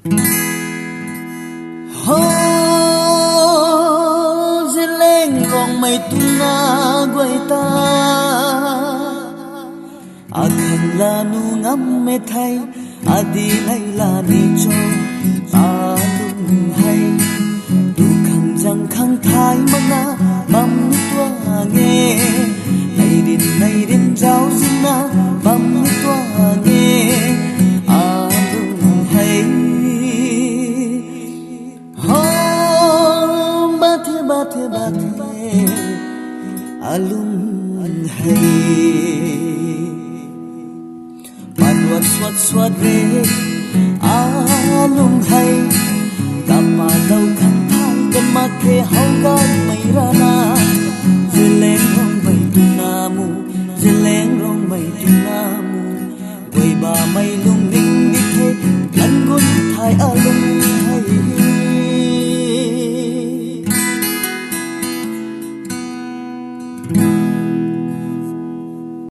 ho dễ lên rong mây tung na quay ta a khan la nu ngắm mê thay a đi nay là đi cho ta lung hay tu khang răng khang thái mana băm tua nghe này đến giáo dinh na băm tua nghe a lung hay ho ba the a lung hay swat re a lung hay kama dau khang thai kan ma khe hau ga mai ra na zeleng rong mai tu na mu zeleng rong mai tu na mu goi ba mai lung ning đi the lan gun thai a lung hay